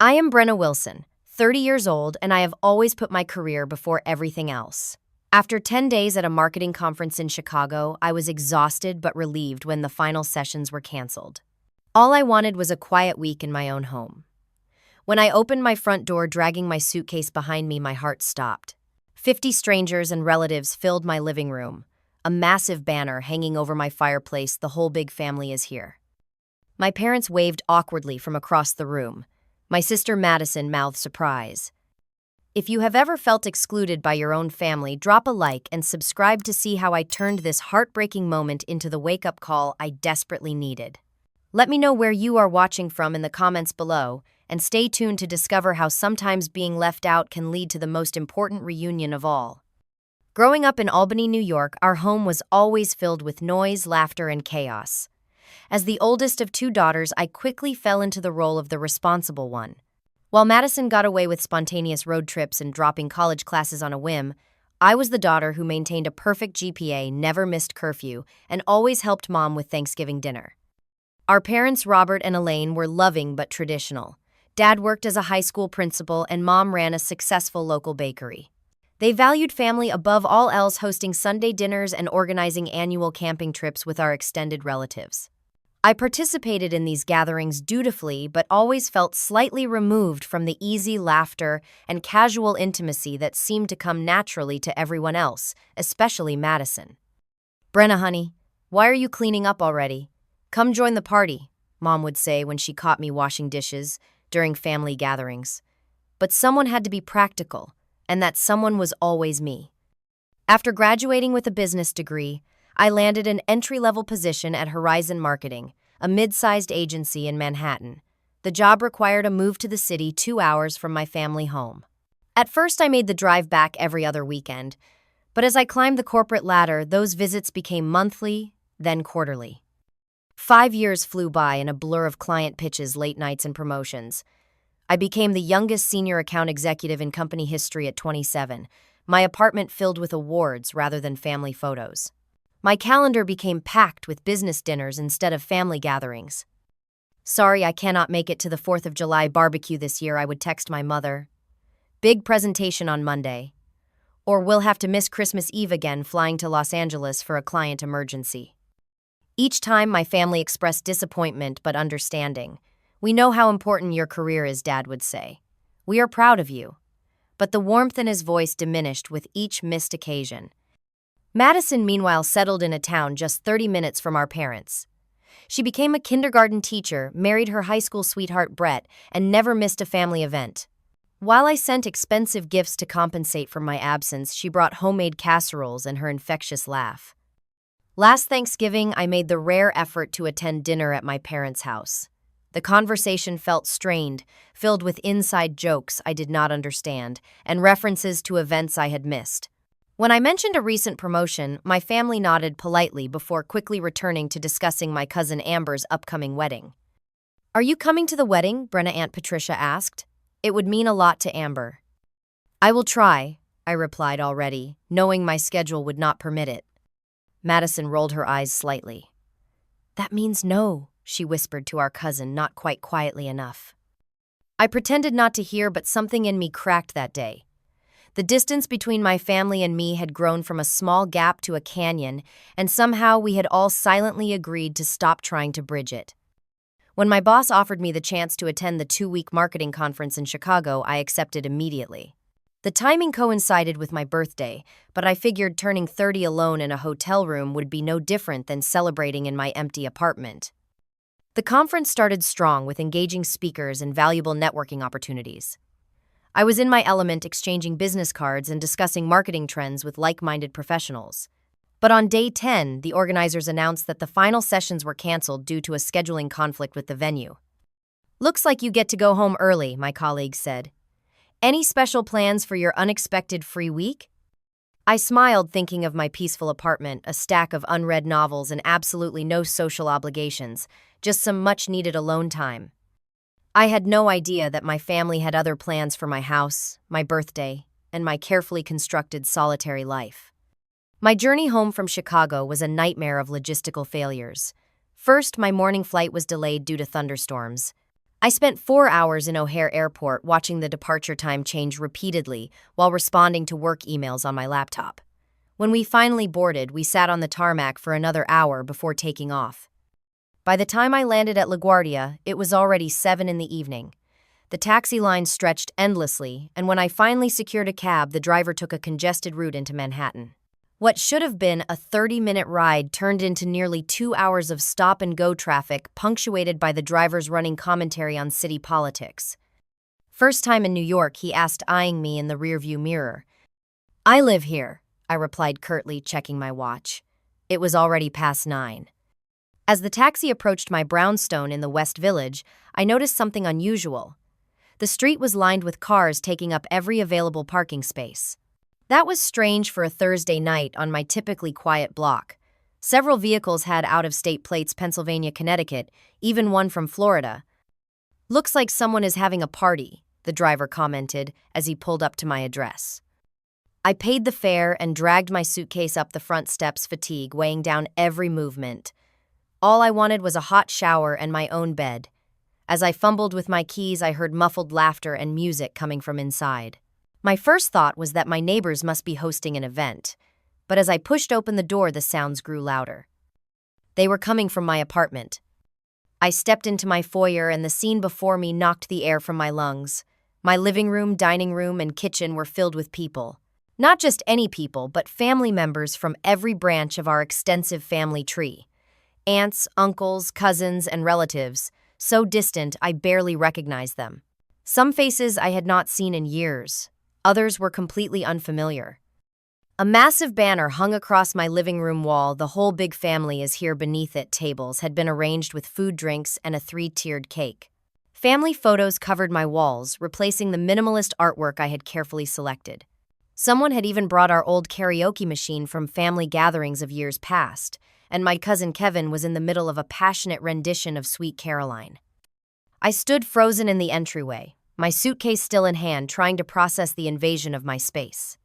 I am Brenna Wilson, 30 years old, and I have always put my career before everything else. After 10 days at a marketing conference in Chicago, I was exhausted but relieved when the final sessions were canceled. All I wanted was a quiet week in my own home. When I opened my front door, dragging my suitcase behind me, my heart stopped. 50 strangers and relatives filled my living room, a massive banner hanging over my fireplace, "The whole big family is here." My parents waved awkwardly from across the room. My sister Madison mouthed surprise. If you have ever felt excluded by your own family, drop a like and subscribe to see how I turned this heartbreaking moment into the wake-up call I desperately needed. Let me know where you are watching from in the comments below, and stay tuned to discover how sometimes being left out can lead to the most important reunion of all. Growing up in Albany, New York, our home was always filled with noise, laughter, and chaos. As the oldest of two daughters, I quickly fell into the role of the responsible one. While Madison got away with spontaneous road trips and dropping college classes on a whim, I was the daughter who maintained a perfect GPA, never missed curfew, and always helped Mom with Thanksgiving dinner. Our parents, Robert and Elaine, were loving but traditional. Dad worked as a high school principal, and Mom ran a successful local bakery. They valued family above all else, hosting Sunday dinners and organizing annual camping trips with our extended relatives. I participated in these gatherings dutifully, but always felt slightly removed from the easy laughter and casual intimacy that seemed to come naturally to everyone else, especially Madison. "Brenna, honey, why are you cleaning up already? Come join the party," Mom would say when she caught me washing dishes during family gatherings. But someone had to be practical, and that someone was always me. After graduating with a business degree, I landed an entry-level position at Horizon Marketing, a mid-sized agency in Manhattan. The job required a move to the city 2 hours from my family home. At first, I made the drive back every other weekend, but as I climbed the corporate ladder, those visits became monthly, then quarterly. 5 years flew by in a blur of client pitches, late nights, and promotions. I became the youngest senior account executive in company history at 27, my apartment filled with awards rather than family photos. My calendar became packed with business dinners instead of family gatherings. "Sorry, I cannot make it to the 4th of July barbecue this year," I would text my mother. "Big presentation on Monday." Or, "We'll have to miss Christmas Eve again, flying to Los Angeles for a client emergency." Each time, my family expressed disappointment but understanding. "We know how important your career is," Dad would say. "We are proud of you." But the warmth in his voice diminished with each missed occasion. Madison, meanwhile, settled in a town just 30 minutes from our parents. She became a kindergarten teacher, married her high school sweetheart Brett, and never missed a family event. While I sent expensive gifts to compensate for my absence, she brought homemade casseroles and her infectious laugh. Last Thanksgiving, I made the rare effort to attend dinner at my parents' house. The conversation felt strained, filled with inside jokes I did not understand, and references to events I had missed. When I mentioned a recent promotion, my family nodded politely before quickly returning to discussing my cousin Amber's upcoming wedding. "Are you coming to the wedding?" Brenna Aunt Patricia asked. "It would mean a lot to Amber." "I will try," I replied already, knowing my schedule would not permit it. Madison rolled her eyes slightly. "That means no," she whispered to our cousin, not quite quietly enough. I pretended not to hear, but something in me cracked that day. The distance between my family and me had grown from a small gap to a canyon, and somehow we had all silently agreed to stop trying to bridge it. When my boss offered me the chance to attend the 2-week marketing conference in Chicago, I accepted immediately. The timing coincided with my birthday, but I figured turning 30 alone in a hotel room would be no different than celebrating in my empty apartment. The conference started strong with engaging speakers and valuable networking opportunities. I was in my element, exchanging business cards and discussing marketing trends with like-minded professionals. But on day 10, the organizers announced that the final sessions were canceled due to a scheduling conflict with the venue. "Looks like you get to go home early," my colleague said. "Any special plans for your unexpected free week?" I smiled, thinking of my peaceful apartment, a stack of unread novels, and absolutely no social obligations, just some much-needed alone time. I had no idea that my family had other plans for my house, my birthday, and my carefully constructed solitary life. My journey home from Chicago was a nightmare of logistical failures. First, my morning flight was delayed due to thunderstorms. I spent 4 hours in O'Hare Airport watching the departure time change repeatedly while responding to work emails on my laptop. When we finally boarded, we sat on the tarmac for another hour before taking off. By the time I landed at LaGuardia, it was already 7 in the evening. The taxi line stretched endlessly, and when I finally secured a cab, the driver took a congested route into Manhattan. What should have been a 30-minute ride turned into nearly 2 hours of stop-and-go traffic, punctuated by the driver's running commentary on city politics. First time in New York, he asked, eyeing me in the rearview mirror. "I live here," I replied curtly, checking my watch. It was already past 9. As the taxi approached my brownstone in the West Village, I noticed something unusual. The street was lined with cars taking up every available parking space. That was strange for a Thursday night on my typically quiet block. Several vehicles had out-of-state plates: Pennsylvania, Connecticut, even one from Florida. "Looks like someone is having a party," the driver commented as he pulled up to my address. I paid the fare and dragged my suitcase up the front steps, fatigue weighing down every movement. All I wanted was a hot shower and my own bed. As I fumbled with my keys, I heard muffled laughter and music coming from inside. My first thought was that my neighbors must be hosting an event, but as I pushed open the door, the sounds grew louder. They were coming from my apartment. I stepped into my foyer, and the scene before me knocked the air from my lungs. My living room, dining room, and kitchen were filled with people. Not just any people, but family members from every branch of our extensive family tree. Aunts, uncles, cousins, and relatives, so distant I barely recognized them. Some faces I had not seen in years. Others were completely unfamiliar. A massive banner hung across my living room wall. "The whole big family is here." Beneath it, tables had been arranged with food, drinks, and a 3-tiered cake. Family photos covered my walls, replacing the minimalist artwork I had carefully selected. Someone had even brought our old karaoke machine from family gatherings of years past, and my cousin Kevin was in the middle of a passionate rendition of Sweet Caroline. I stood frozen in the entryway, my suitcase still in hand, trying to process the invasion of my space.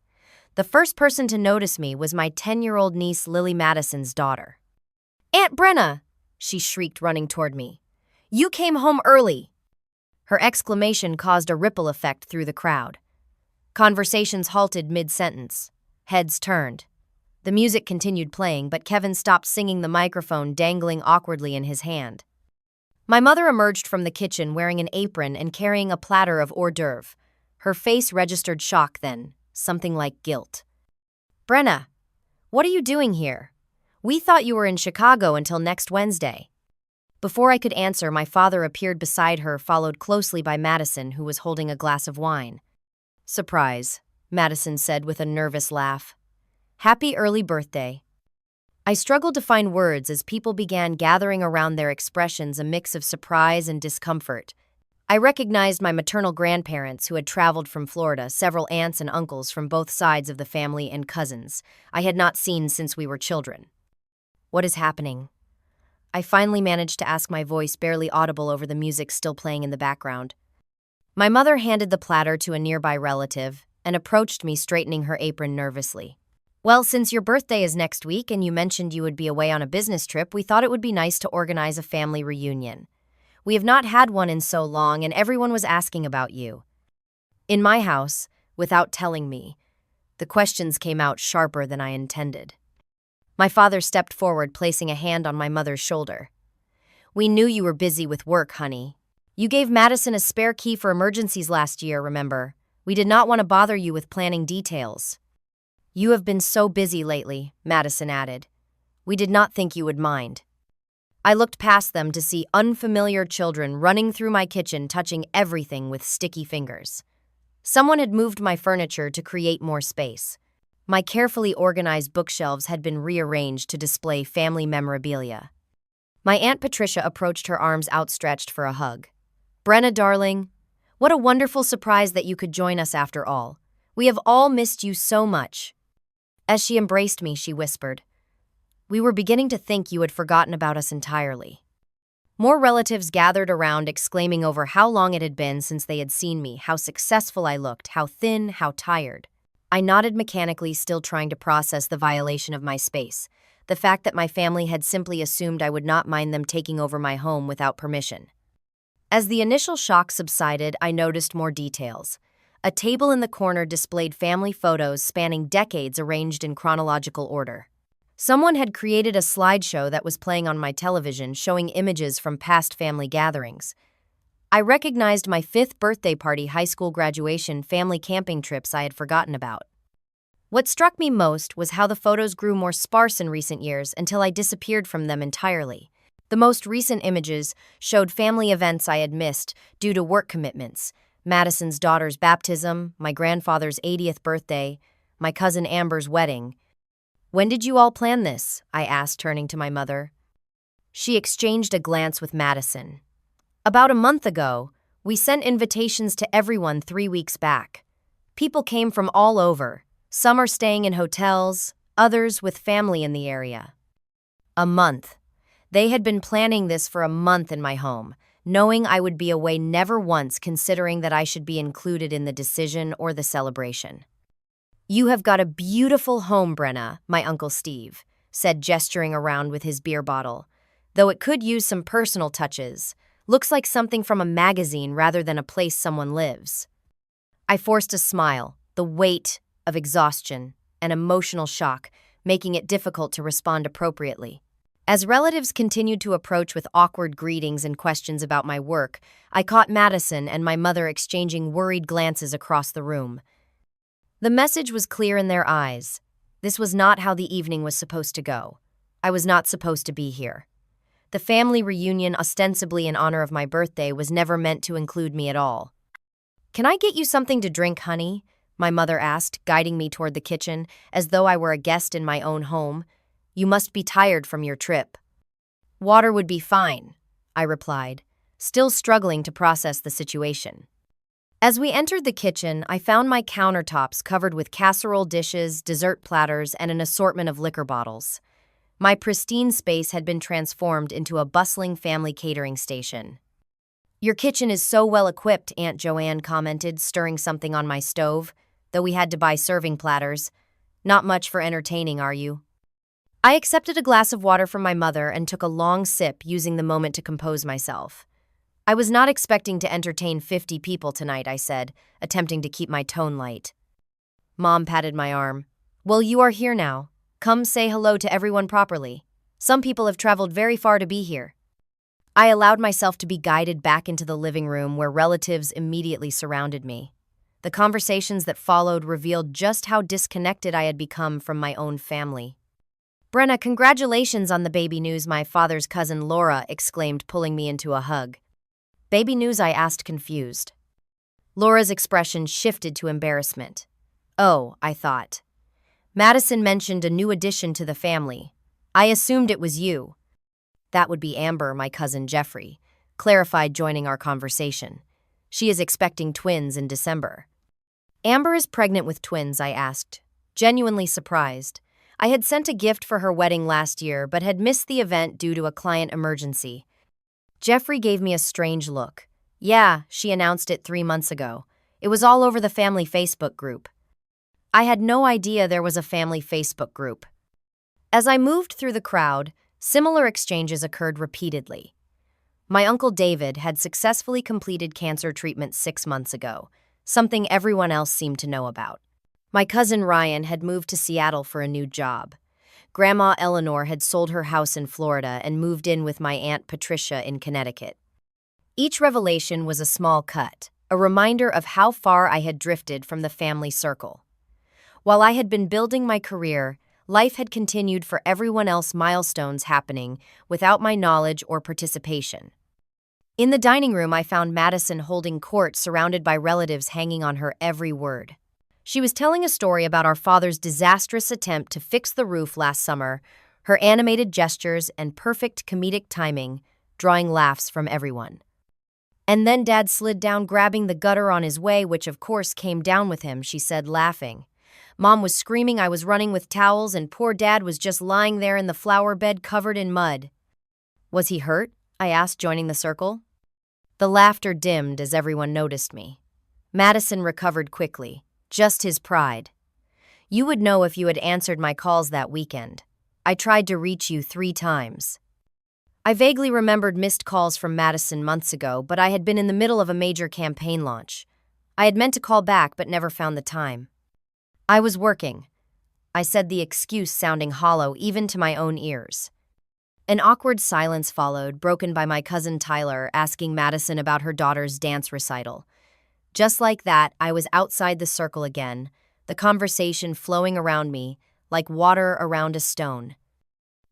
The first person to notice me was my 10-year-old niece, Lily Madison's daughter. "Aunt Brenna!" she shrieked, running toward me. "You came home early!" Her exclamation caused a ripple effect through the crowd. Conversations halted mid-sentence. Heads turned. The music continued playing, but Kevin stopped singing, the microphone dangling awkwardly in his hand. My mother emerged from the kitchen wearing an apron and carrying a platter of hors d'oeuvre. Her face registered shock then, something like guilt. "Brenna, what are you doing here? We thought you were in Chicago until next Wednesday." Before I could answer, my father appeared beside her, followed closely by Madison, who was holding a glass of wine. "Surprise," Madison said with a nervous laugh. "Happy early birthday." I struggled to find words as people began gathering around, their expressions a mix of surprise and discomfort. I recognized my maternal grandparents who had traveled from Florida, several aunts and uncles from both sides of the family, and cousins I had not seen since we were children. "What is happening?" I finally managed to ask, my voice barely audible over the music still playing in the background. My mother handed the platter to a nearby relative and approached me, straightening her apron nervously. "Well, since your birthday is next week and you mentioned you would be away on a business trip, we thought it would be nice to organize a family reunion. We have not had one in so long, and everyone was asking about you." In my house, without telling me, the questions came out sharper than I intended. My father stepped forward, placing a hand on my mother's shoulder. "We knew you were busy with work, honey. You gave Madison a spare key for emergencies last year, remember? We did not want to bother you with planning details." "You have been so busy lately," Madison added. "We did not think you would mind." I looked past them to see unfamiliar children running through my kitchen, touching everything with sticky fingers. Someone had moved my furniture to create more space. My carefully organized bookshelves had been rearranged to display family memorabilia. My Aunt Patricia approached, her arms outstretched for a hug. "Brenna, darling, what a wonderful surprise that you could join us after all. We have all missed you so much." As she embraced me, she whispered, "We were beginning to think you had forgotten about us entirely." More relatives gathered around, exclaiming over how long it had been since they had seen me, how successful I looked, how thin, how tired. I nodded mechanically, still trying to process the violation of my space, the fact that my family had simply assumed I would not mind them taking over my home without permission. As the initial shock subsided, I noticed more details. A table in the corner displayed family photos spanning decades arranged in chronological order. Someone had created a slideshow that was playing on my television showing images from past family gatherings. I recognized my 5th birthday party, high school graduation, family camping trips I had forgotten about. What struck me most was how the photos grew more sparse in recent years until I disappeared from them entirely. The most recent images showed family events I had missed due to work commitments: Madison's daughter's baptism, my grandfather's 80th birthday, my cousin Amber's wedding. "When did you all plan this?" I asked, turning to my mother. She exchanged a glance with Madison. "About a month ago, we sent invitations to everyone 3 weeks back. People came from all over. Some are staying in hotels, others with family in the area." A month. They had been planning this for a month in my home, knowing I would be away, never once considering that I should be included in the decision or the celebration. "You have got a beautiful home, Brenna," my Uncle Steve said, gesturing around with his beer bottle, "though it could use some personal touches. Looks like something from a magazine rather than a place someone lives." I forced a smile, the weight of exhaustion and emotional shock making it difficult to respond appropriately. As relatives continued to approach with awkward greetings and questions about my work, I caught Madison and my mother exchanging worried glances across the room. The message was clear in their eyes. This was not how the evening was supposed to go. I was not supposed to be here. The family reunion, ostensibly in honor of my birthday, was never meant to include me at all. "Can I get you something to drink, honey?" my mother asked, guiding me toward the kitchen, as though I were a guest in my own home. "You must be tired from your trip." "Water would be fine," I replied, still struggling to process the situation. As we entered the kitchen, I found my countertops covered with casserole dishes, dessert platters, and an assortment of liquor bottles. My pristine space had been transformed into a bustling family catering station. "Your kitchen is so well equipped," Aunt Joanne commented, stirring something on my stove, though we had to buy serving platters. "Not much for entertaining, are you?" I accepted a glass of water from my mother and took a long sip, using the moment to compose myself. "I was not expecting to entertain 50 people tonight," I said, attempting to keep my tone light. Mom patted my arm. "Well, you are here now. Come say hello to everyone properly. Some people have traveled very far to be here." I allowed myself to be guided back into the living room where relatives immediately surrounded me. The conversations that followed revealed just how disconnected I had become from my own family. "Brenna, congratulations on the baby news," my father's cousin Laura exclaimed, pulling me into a hug. "Baby news?" I asked, confused. Laura's expression shifted to embarrassment. "Oh," I thought. "Madison mentioned a new addition to the family. I assumed it was you." "That would be Amber," my cousin Jeffrey clarified, joining our conversation. "She is expecting twins in December." "Amber is pregnant with twins?" I asked, genuinely surprised. I had sent a gift for her wedding last year, but had missed the event due to a client emergency. Jeffrey gave me a strange look. "Yeah, she announced it 3 months ago. It was all over the family Facebook group." I had no idea there was a family Facebook group. As I moved through the crowd, similar exchanges occurred repeatedly. My Uncle David had successfully completed cancer treatment 6 months ago, something everyone else seemed to know about. My cousin Ryan had moved to Seattle for a new job. Grandma Eleanor had sold her house in Florida and moved in with my Aunt Patricia in Connecticut. Each revelation was a small cut, a reminder of how far I had drifted from the family circle. While I had been building my career, life had continued for everyone else, milestones happening without my knowledge or participation. In the dining room, I found Madison holding court, surrounded by relatives hanging on her every word. She was telling a story about our father's disastrous attempt to fix the roof last summer, her animated gestures and perfect comedic timing drawing laughs from everyone. "And then Dad slid down, grabbing the gutter on his way, which of course came down with him," she said, laughing. "Mom was screaming, I was running with towels, and poor Dad was just lying there in the flower bed covered in mud." "Was he hurt?" I asked, joining the circle. The laughter dimmed as everyone noticed me. Madison recovered quickly. "Just his pride. You would know if you had answered my calls that weekend. I tried to reach you 3 times." I vaguely remembered missed calls from Madison months ago, but I had been in the middle of a major campaign launch. I had meant to call back but never found the time. I was working. I said, the excuse sounding hollow even to my own ears. An awkward silence followed, broken by my cousin Tyler asking Madison about her daughter's dance recital. Just like that, I was outside the circle again, the conversation flowing around me like water around a stone.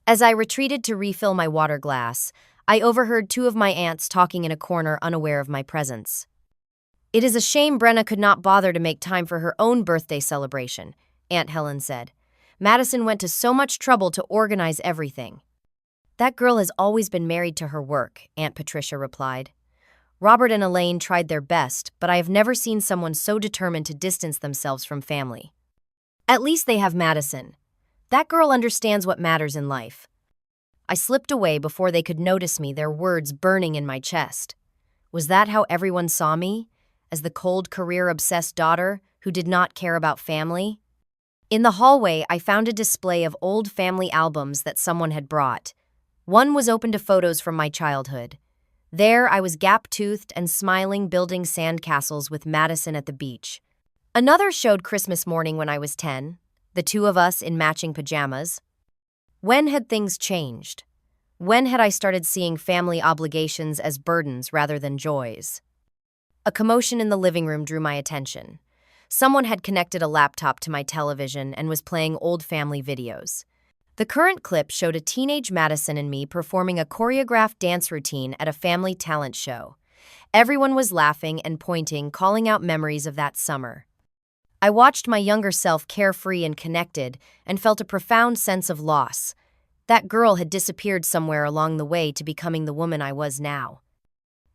As I retreated to refill my water glass, I overheard two of my aunts talking in a corner, unaware of my presence. "It is a shame Brenna could not bother to make time for her own birthday celebration," Aunt Helen said. "Madison went to so much trouble to organize everything." "That girl has always been married to her work," Aunt Patricia replied. "Robert and Elaine tried their best, but I have never seen someone so determined to distance themselves from family. At least they have Madison. That girl understands what matters in life." I slipped away before they could notice me, their words burning in my chest. Was that how everyone saw me? As the cold, career-obsessed daughter who did not care about family? In the hallway, I found a display of old family albums that someone had brought. One was open to photos from my childhood. There, I was gap-toothed and smiling, building sandcastles with Madison at the beach. Another showed Christmas morning when I was 10, the two of us in matching pajamas. When had things changed? When had I started seeing family obligations as burdens rather than joys? A commotion in the living room drew my attention. Someone had connected a laptop to my television and was playing old family videos. The current clip showed a teenage Madison and me performing a choreographed dance routine at a family talent show. Everyone was laughing and pointing, calling out memories of that summer. I watched my younger self carefree and connected and felt a profound sense of loss. That girl had disappeared somewhere along the way to becoming the woman I was now.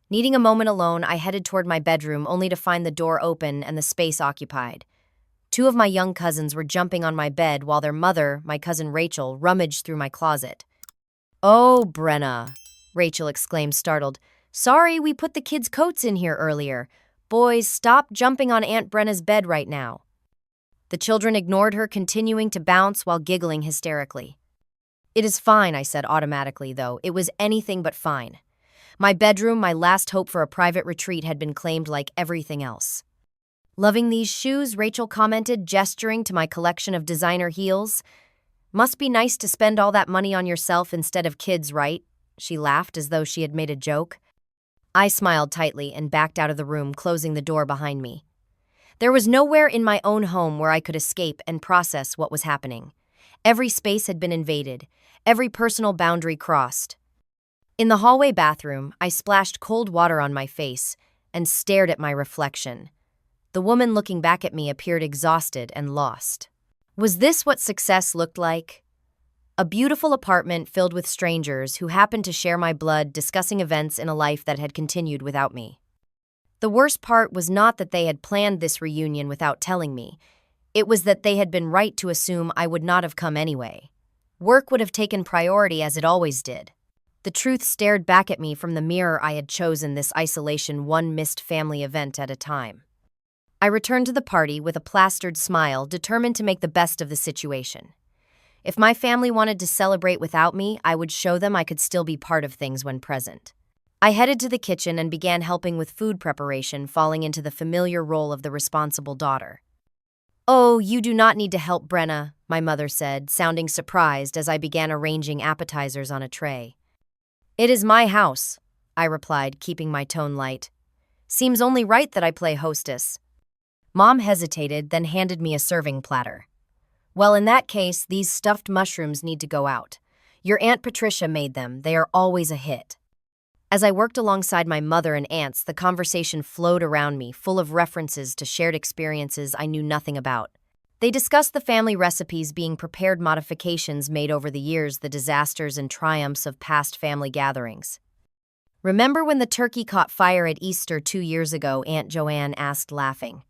Needing a moment alone, I headed toward my bedroom only to find the door open and the space occupied. Two of my young cousins were jumping on my bed while their mother, my cousin Rachel, rummaged through my closet. "Oh, Brenna," Rachel exclaimed, startled. "Sorry, we put the kids' coats in here earlier. Boys, stop jumping on Aunt Brenna's bed right now." The children ignored her, continuing to bounce while giggling hysterically. "It is fine," I said automatically, though. It was anything but fine. My bedroom, my last hope for a private retreat, had been claimed like everything else. "Loving these shoes," Rachel commented, gesturing to my collection of designer heels. "Must be nice to spend all that money on yourself instead of kids, right?" She laughed as though she had made a joke. I smiled tightly and backed out of the room, closing the door behind me. There was nowhere in my own home where I could escape and process what was happening. Every space had been invaded, every personal boundary crossed. In the hallway bathroom, I splashed cold water on my face and stared at my reflection. The woman looking back at me appeared exhausted and lost. Was this what success looked like? A beautiful apartment filled with strangers who happened to share my blood, discussing events in a life that had continued without me. The worst part was not that they had planned this reunion without telling me. It was that they had been right to assume I would not have come anyway. Work would have taken priority as it always did. The truth stared back at me from the mirror I had chosen, this isolation, one missed family event at a time. I returned to the party with a plastered smile, determined to make the best of the situation. If my family wanted to celebrate without me, I would show them I could still be part of things when present. I headed to the kitchen and began helping with food preparation, falling into the familiar role of the responsible daughter. "Oh, you do not need to help, Brenna," my mother said, sounding surprised as I began arranging appetizers on a tray. "It is my house," I replied, keeping my tone light. "Seems only right that I play hostess." Mom hesitated, then handed me a serving platter. "Well, in that case, these stuffed mushrooms need to go out. Your Aunt Patricia made them. They are always a hit." As I worked alongside my mother and aunts, the conversation flowed around me, full of references to shared experiences I knew nothing about. They discussed the family recipes being prepared, modifications made over the years, the disasters and triumphs of past family gatherings. "Remember when the turkey caught fire at Easter 2 years ago?" Aunt Joanne asked, laughing.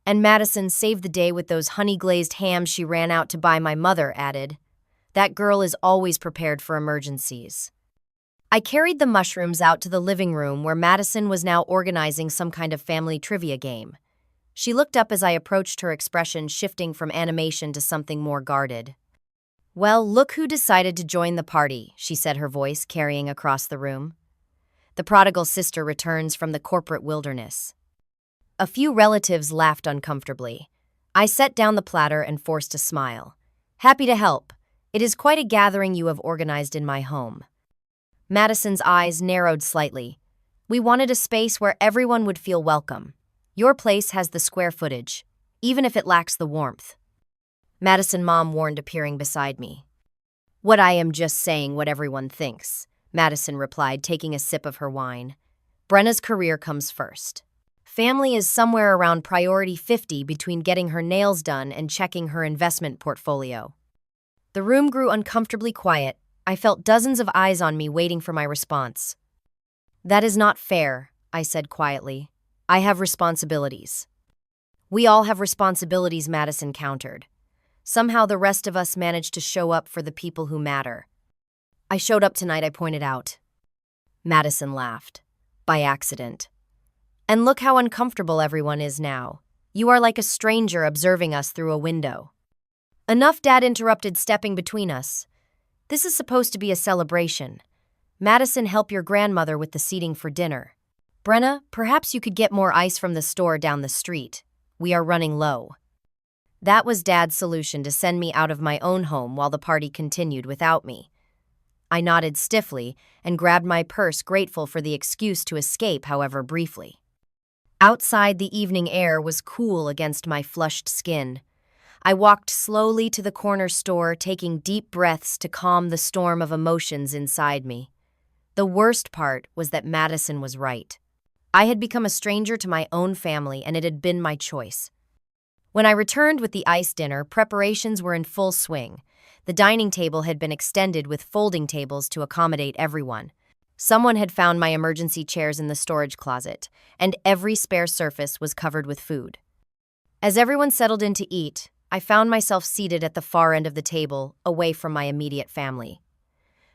"And Madison saved the day with those honey-glazed hams she ran out to buy," my mother added. "That girl is always prepared for emergencies." I carried the mushrooms out to the living room where Madison was now organizing some kind of family trivia game. She looked up as I approached, her expression shifting from animation to something more guarded. Well, look who decided to join the party, she said, her voice carrying across the room. The prodigal sister returns from the corporate wilderness. A few relatives laughed uncomfortably. I set down the platter and forced a smile. Happy to help. It is quite a gathering you have organized in my home. Madison's eyes narrowed slightly. We wanted a space where everyone would feel welcome. Your place has the square footage, even if it lacks the warmth. Madison Mom warned, appearing beside me. What, I am just saying what everyone thinks, Madison replied, taking a sip of her wine. Brenna's career comes first. Family is somewhere around priority 50 between getting her nails done and checking her investment portfolio. The room grew uncomfortably quiet. I felt dozens of eyes on me waiting for my response. That is not fair, I said quietly. I have responsibilities. We all have responsibilities, Madison countered. Somehow the rest of us managed to show up for the people who matter. I showed up tonight, I pointed out. Madison laughed. By accident. And look how uncomfortable everyone is now. You are like a stranger observing us through a window. Enough, Dad interrupted, stepping between us. This is supposed to be a celebration. Madison, help your grandmother with the seating for dinner. Brenna, perhaps you could get more ice from the store down the street. We are running low. That was Dad's solution to send me out of my own home while the party continued without me. I nodded stiffly and grabbed my purse, grateful for the excuse to escape, however briefly. Outside, the evening air was cool against my flushed skin. I walked slowly to the corner store, taking deep breaths to calm the storm of emotions inside me. The worst part was that Madison was right. I had become a stranger to my own family, and it had been my choice. When I returned with the ice dinner, preparations were in full swing. The dining table had been extended with folding tables to accommodate everyone. Someone had found my emergency chairs in the storage closet, and every spare surface was covered with food. As everyone settled in to eat, I found myself seated at the far end of the table, away from my immediate family.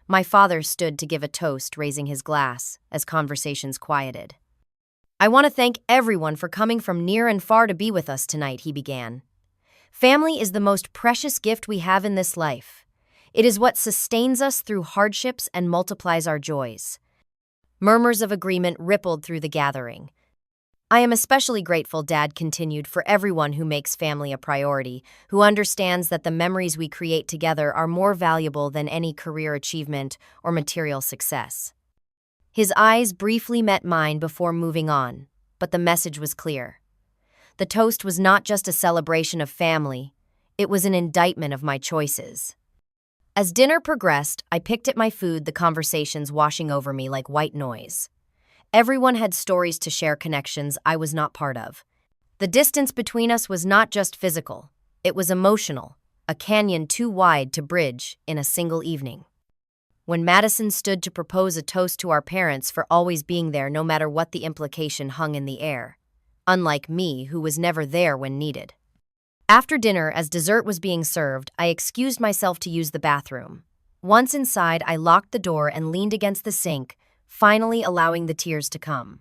My father stood to give a toast, raising his glass, as conversations quieted. I want to thank everyone for coming from near and far to be with us tonight, he began. Family is the most precious gift we have in this life. It is what sustains us through hardships and multiplies our joys. Murmurs of agreement rippled through the gathering. I am especially grateful, Dad continued, for everyone who makes family a priority, who understands that the memories we create together are more valuable than any career achievement or material success. His eyes briefly met mine before moving on, but the message was clear. The toast was not just a celebration of family, it was an indictment of my choices. As dinner progressed, I picked at my food, the conversations washing over me like white noise. Everyone had stories to share, connections I was not part of. The distance between us was not just physical, it was emotional, a canyon too wide to bridge in a single evening. When Madison stood to propose a toast to our parents for always being there no matter what, the implication hung in the air, unlike me, who was never there when needed. After dinner, as dessert was being served, I excused myself to use the bathroom. Once inside, I locked the door and leaned against the sink, finally allowing the tears to come.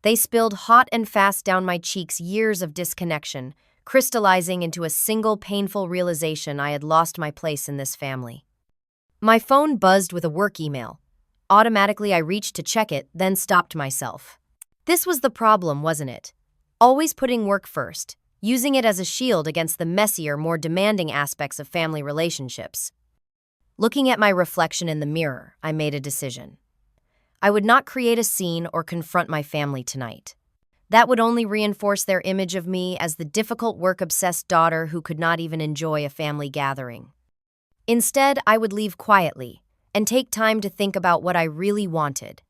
They spilled hot and fast down my cheeks, years of disconnection, crystallizing into a single painful realization: I had lost my place in this family. My phone buzzed with a work email. Automatically, I reached to check it, then stopped myself. This was the problem, wasn't it? Always putting work first, using it as a shield against the messier, more demanding aspects of family relationships. Looking at my reflection in the mirror, I made a decision. I would not create a scene or confront my family tonight. That would only reinforce their image of me as the difficult, work-obsessed daughter who could not even enjoy a family gathering. Instead, I would leave quietly and take time to think about what I really wanted.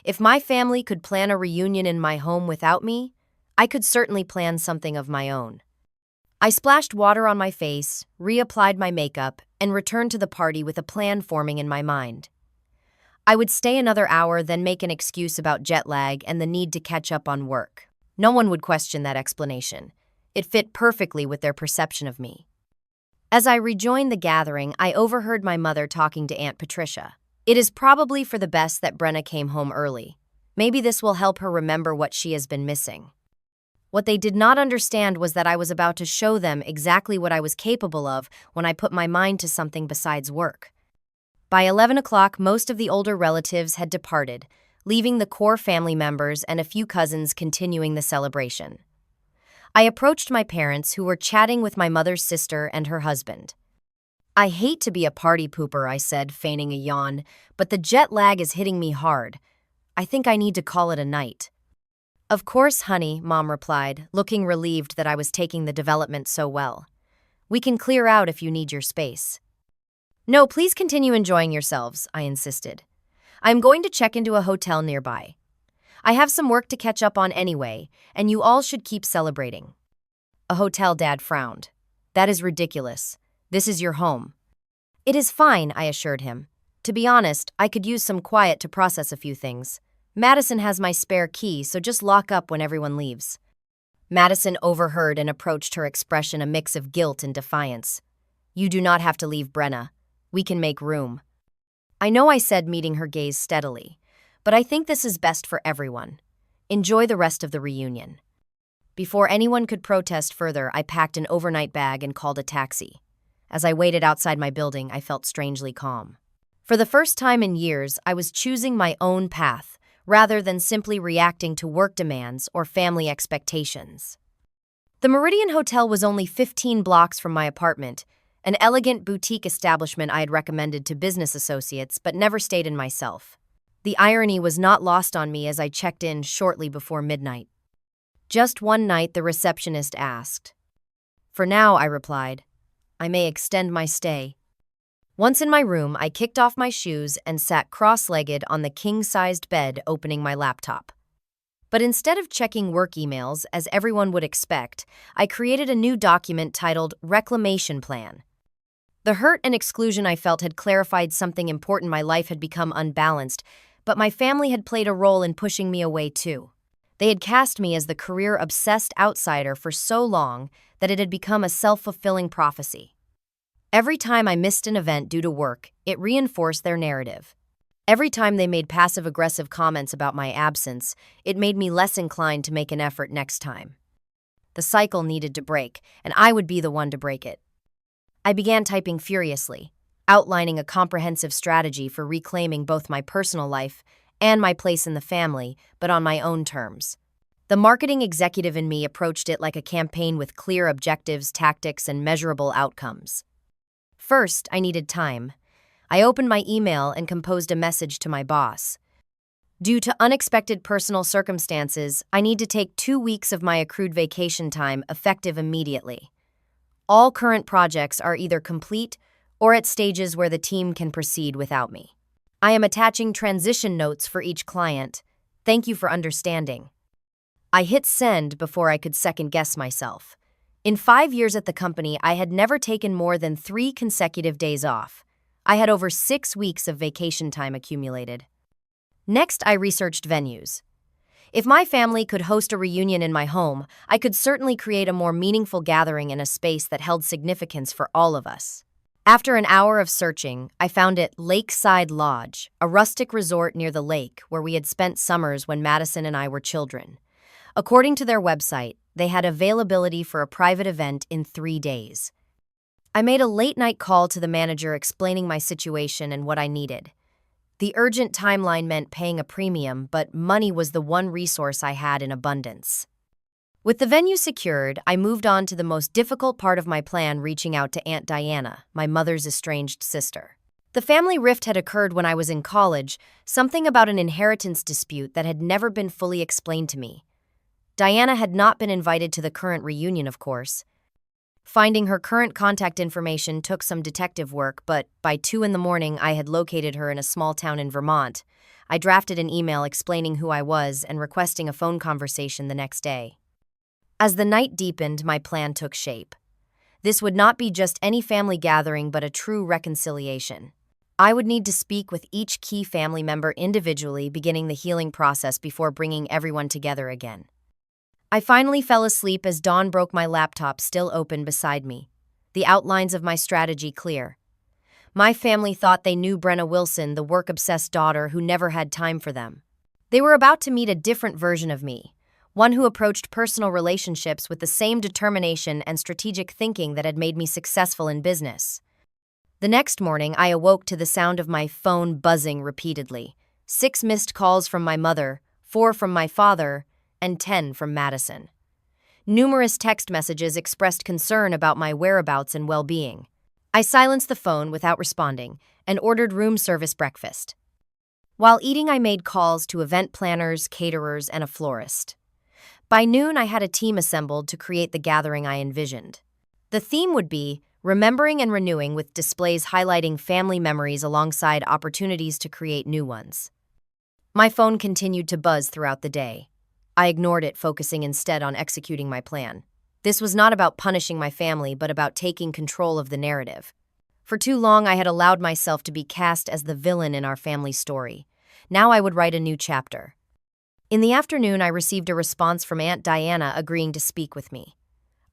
If my family could plan a reunion in my home without me, I could certainly plan something of my own. I splashed water on my face, reapplied my makeup, and returned to the party with a plan forming in my mind. I would stay another hour, then make an excuse about jet lag and the need to catch up on work. No one would question that explanation. It fit perfectly with their perception of me. As I rejoined the gathering, I overheard my mother talking to Aunt Patricia. It is probably for the best that Brenna came home early. Maybe this will help her remember what she has been missing. What they did not understand was that I was about to show them exactly what I was capable of when I put my mind to something besides work. By 11 o'clock, most of the older relatives had departed, leaving the core family members and a few cousins continuing the celebration. I approached my parents, who were chatting with my mother's sister and her husband. "I hate to be a party pooper," I said, feigning a yawn, "but the jet lag is hitting me hard. I think I need to call it a night." "Of course, honey," Mom replied, looking relieved that I was taking the development so well. "We can clear out if you need your space." "No, please continue enjoying yourselves," I insisted. "I am going to check into a hotel nearby. I have some work to catch up on anyway, and you all should keep celebrating." A hotel dad frowned. "That is ridiculous. This is your home." "It is fine," I assured him. "To be honest, I could use some quiet to process a few things. Madison has my spare key, so just lock up when everyone leaves." Madison overheard and approached, her expression a mix of guilt and defiance. "You do not have to leave, Brenna. We can make room." "I know," I said, meeting her gaze steadily, "but I think this is best for everyone. Enjoy the rest of the reunion." Before anyone could protest further, I packed an overnight bag and called a taxi. As I waited outside my building, I felt strangely calm. For the first time in years, I was choosing my own path, rather than simply reacting to work demands or family expectations. The Meridian Hotel was only 15 blocks from my apartment, an elegant boutique establishment I had recommended to business associates but never stayed in myself. The irony was not lost on me as I checked in shortly before midnight. Just one night, the receptionist asked. "For now," I replied. "I may extend my stay." Once in my room, I kicked off my shoes and sat cross-legged on the king-sized bed, opening my laptop. But instead of checking work emails, as everyone would expect, I created a new document titled Reclamation Plan. The hurt and exclusion I felt had clarified something important. My life had become unbalanced, but my family had played a role in pushing me away too. They had cast me as the career-obsessed outsider for so long that it had become a self-fulfilling prophecy. Every time I missed an event due to work, it reinforced their narrative. Every time they made passive-aggressive comments about my absence, it made me less inclined to make an effort next time. The cycle needed to break, and I would be the one to break it. I began typing furiously, outlining a comprehensive strategy for reclaiming both my personal life and my place in the family, but on my own terms. The marketing executive in me approached it like a campaign with clear objectives, tactics, and measurable outcomes. First, I needed time. I opened my email and composed a message to my boss. "Due to unexpected personal circumstances, I need to take 2 weeks of my accrued vacation time, effective immediately. All current projects are either complete or at stages where the team can proceed without me. I am attaching transition notes for each client. Thank you for understanding." I hit send before I could second-guess myself. In 5 years at the company, I had never taken more than 3 consecutive days off. I had over 6 weeks of vacation time accumulated. Next, I researched venues. If my family could host a reunion in my home, I could certainly create a more meaningful gathering in a space that held significance for all of us. After an hour of searching, I found it Lakeside Lodge, a rustic resort near the lake where we had spent summers when Madison and I were children. According to their website, they had availability for a private event in 3 days. I made a late-night call to the manager explaining my situation and what I needed. The urgent timeline meant paying a premium, but money was the one resource I had in abundance. With the venue secured, I moved on to the most difficult part of my plan, reaching out to Aunt Diana, my mother's estranged sister. The family rift had occurred when I was in college, something about an inheritance dispute that had never been fully explained to me. Diana had not been invited to the current reunion, of course. Finding her current contact information took some detective work, but by 2 a.m, I had located her in a small town in Vermont. I drafted an email explaining who I was and requesting a phone conversation the next day. As the night deepened, my plan took shape. This would not be just any family gathering, but a true reconciliation. I would need to speak with each key family member individually, beginning the healing process before bringing everyone together again. I finally fell asleep as dawn broke, my laptop still open beside me, the outlines of my strategy clear. My family thought they knew Brenna Wilson, the work-obsessed daughter who never had time for them. They were about to meet a different version of me, one who approached personal relationships with the same determination and strategic thinking that had made me successful in business. The next morning, I awoke to the sound of my phone buzzing repeatedly. 6 missed calls from my mother, 4 from my father, and 10 from Madison. Numerous text messages expressed concern about my whereabouts and well-being. I silenced the phone without responding and ordered room service breakfast. While eating, I made calls to event planners, caterers, and a florist. By noon, I had a team assembled to create the gathering I envisioned. The theme would be remembering and renewing, with displays highlighting family memories alongside opportunities to create new ones. My phone continued to buzz throughout the day. I ignored it, focusing instead on executing my plan. This was not about punishing my family, but about taking control of the narrative. For too long, I had allowed myself to be cast as the villain in our family story. Now I would write a new chapter. In the afternoon, I received a response from Aunt Diana agreeing to speak with me.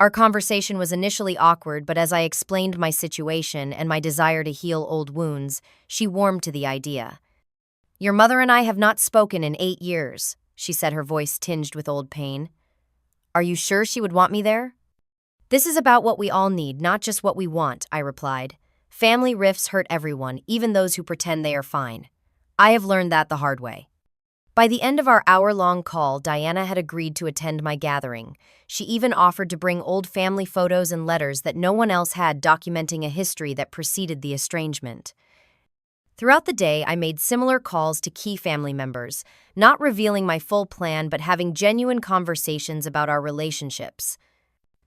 Our conversation was initially awkward, but as I explained my situation and my desire to heal old wounds, she warmed to the idea. "Your mother and I have not spoken in 8 years," she said, her voice tinged with old pain. "Are you sure she would want me there?" "This is about what we all need, not just what we want," I replied. "Family rifts hurt everyone, even those who pretend they are fine. I have learned that the hard way." By the end of our hour-long call, Diana had agreed to attend my gathering. She even offered to bring old family photos and letters that no one else had, documenting a history that preceded the estrangement. Throughout the day, I made similar calls to key family members, not revealing my full plan but having genuine conversations about our relationships.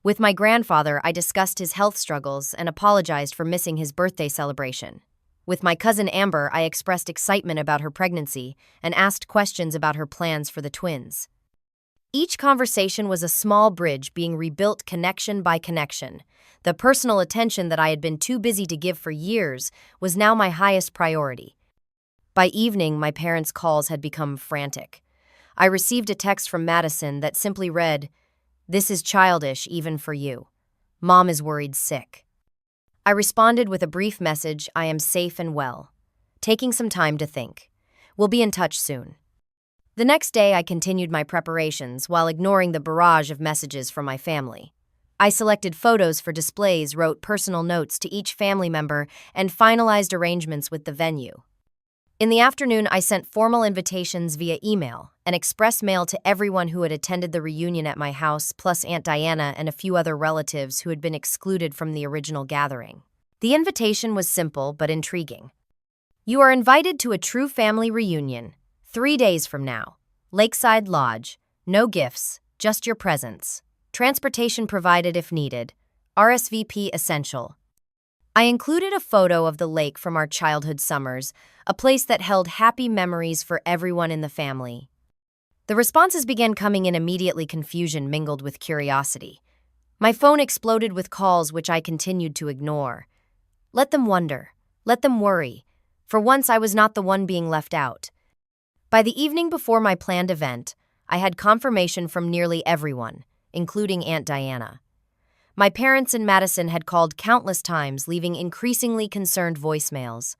With my grandfather, I discussed his health struggles and apologized for missing his birthday celebration. With my cousin Amber, I expressed excitement about her pregnancy and asked questions about her plans for the twins. Each conversation was a small bridge being rebuilt connection by connection. The personal attention that I had been too busy to give for years was now my highest priority. By evening, my parents' calls had become frantic. I received a text from Madison that simply read, "This is childish even for you. Mom is worried sick." I responded with a brief message, "I am safe and well. Taking some time to think. We'll be in touch soon." The next day, I continued my preparations while ignoring the barrage of messages from my family. I selected photos for displays, wrote personal notes to each family member, and finalized arrangements with the venue. In the afternoon, I sent formal invitations via email and express mail to everyone who had attended the reunion at my house, plus Aunt Diana and a few other relatives who had been excluded from the original gathering. The invitation was simple but intriguing. "You are invited to a true family reunion, 3 days from now. Lakeside Lodge. No gifts, just your presence. Transportation provided if needed. RSVP essential." I included a photo of the lake from our childhood summers, a place that held happy memories for everyone in the family. The responses began coming in immediately, confusion mingled with curiosity. My phone exploded with calls which I continued to ignore. Let them wonder. Let them worry. For once, I was not the one being left out. By the evening before my planned event, I had confirmation from nearly everyone, including Aunt Diana. My parents and Madison had called countless times, leaving increasingly concerned voicemails.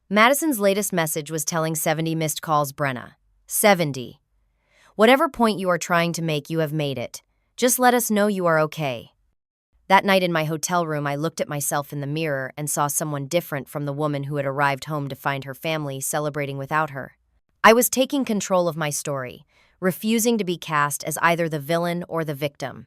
Madison's latest message was telling 70 missed calls, Brenna. 70. "Whatever point you are trying to make, you have made it. Just let us know you are okay." That night in my hotel room, I looked at myself in the mirror and saw someone different from the woman who had arrived home to find her family celebrating without her. I was taking control of my story, refusing to be cast as either the villain or the victim.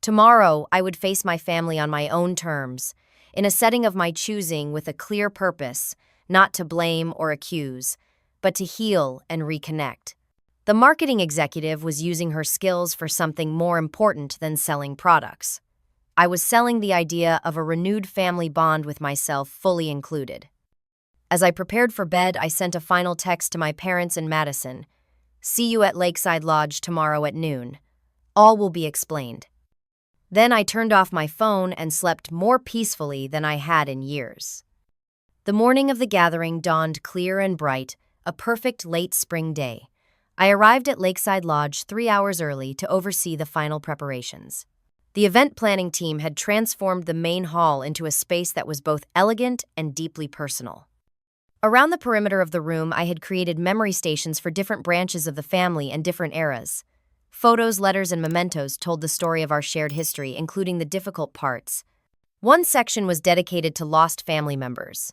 Tomorrow, I would face my family on my own terms, in a setting of my choosing, with a clear purpose, not to blame or accuse, but to heal and reconnect. The marketing executive was using her skills for something more important than selling products. I was selling the idea of a renewed family bond with myself fully included. As I prepared for bed, I sent a final text to my parents and Madison. "See you at Lakeside Lodge tomorrow at noon. All will be explained." Then I turned off my phone and slept more peacefully than I had in years. The morning of the gathering dawned clear and bright, a perfect late spring day. I arrived at Lakeside Lodge 3 hours early to oversee the final preparations. The event planning team had transformed the main hall into a space that was both elegant and deeply personal. Around the perimeter of the room, I had created memory stations for different branches of the family and different eras. Photos, letters, and mementos told the story of our shared history, including the difficult parts. One section was dedicated to lost family members,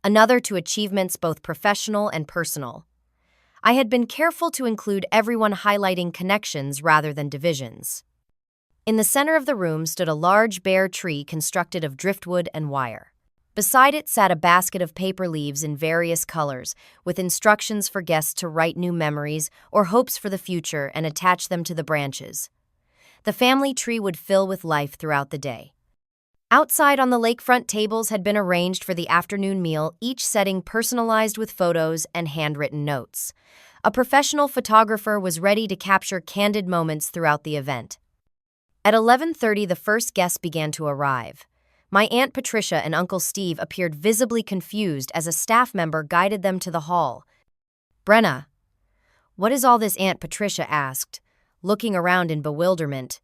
another to achievements both professional and personal. I had been careful to include everyone, highlighting connections rather than divisions. In the center of the room stood a large bare tree constructed of driftwood and wire. Beside it sat a basket of paper leaves in various colors, with instructions for guests to write new memories or hopes for the future and attach them to the branches. The family tree would fill with life throughout the day. Outside on the lakefront, tables had been arranged for the afternoon meal, each setting personalized with photos and handwritten notes. A professional photographer was ready to capture candid moments throughout the event. At 11:30, the first guests began to arrive. My Aunt Patricia and Uncle Steve appeared visibly confused as a staff member guided them to the hall. "Brenna, what is all this?" Aunt Patricia asked, looking around in bewilderment.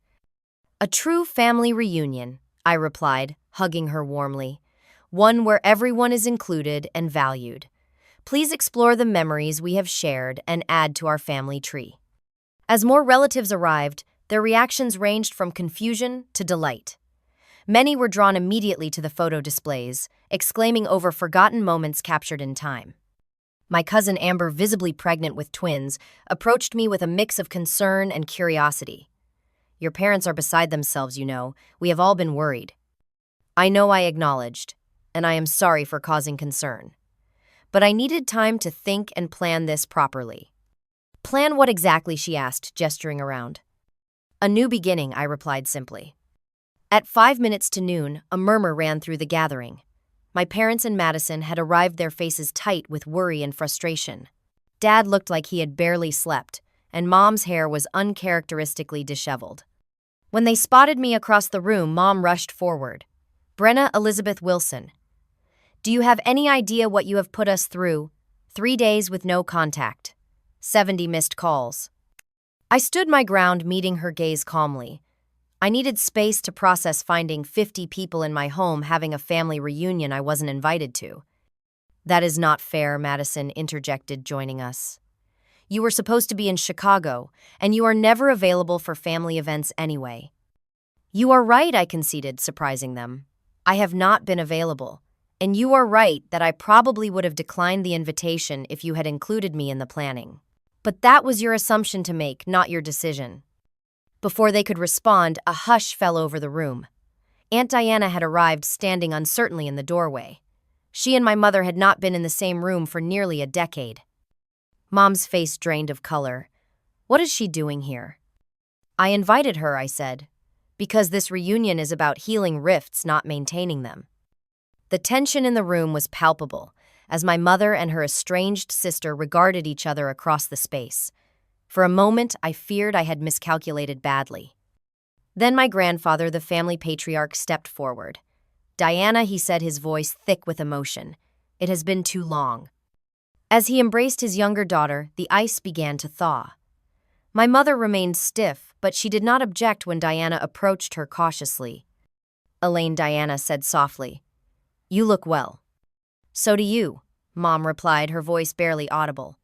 "A true family reunion," I replied, hugging her warmly. "One where everyone is included and valued. Please explore the memories we have shared and add to our family tree." As more relatives arrived, their reactions ranged from confusion to delight. Many were drawn immediately to the photo displays, exclaiming over forgotten moments captured in time. My cousin Amber, visibly pregnant with twins, approached me with a mix of concern and curiosity. "Your parents are beside themselves, you know. We have all been worried." "I know," I acknowledged, "and I am sorry for causing concern. But I needed time to think and plan this properly." "Plan what exactly?" she asked, gesturing around. "A new beginning," I replied simply. At 5 minutes to noon, a murmur ran through the gathering. My parents and Madison had arrived, their faces tight with worry and frustration. Dad looked like he had barely slept, and Mom's hair was uncharacteristically disheveled. When they spotted me across the room, Mom rushed forward. "Brenna Elizabeth Wilson, do you have any idea what you have put us through? 3 days with no contact. 70 missed calls." I stood my ground, meeting her gaze calmly. I needed space to process finding 50 people in my home having a family reunion I wasn't invited to. "That is not fair," Madison interjected, joining us. "You were supposed to be in Chicago, and you are never available for family events anyway." "You are right," I conceded, surprising them. "I have not been available, and you are right that I probably would have declined the invitation if you had included me in the planning. But that was your assumption to make, not your decision." Before they could respond, a hush fell over the room. Aunt Diana had arrived, standing uncertainly in the doorway. She and my mother had not been in the same room for nearly a decade. Mom's face drained of color. "What is she doing here?" "I invited her," I said, "because this reunion is about healing rifts, not maintaining them." The tension in the room was palpable, as my mother and her estranged sister regarded each other across the space. For a moment, I feared I had miscalculated badly. Then my grandfather, the family patriarch, stepped forward. "Diana," he said, his voice thick with emotion, "it has been too long." As he embraced his younger daughter, the ice began to thaw. My mother remained stiff, but she did not object when Diana approached her cautiously. "Elaine," Diana said softly, "you look well." "So do you," Mom replied, her voice barely audible.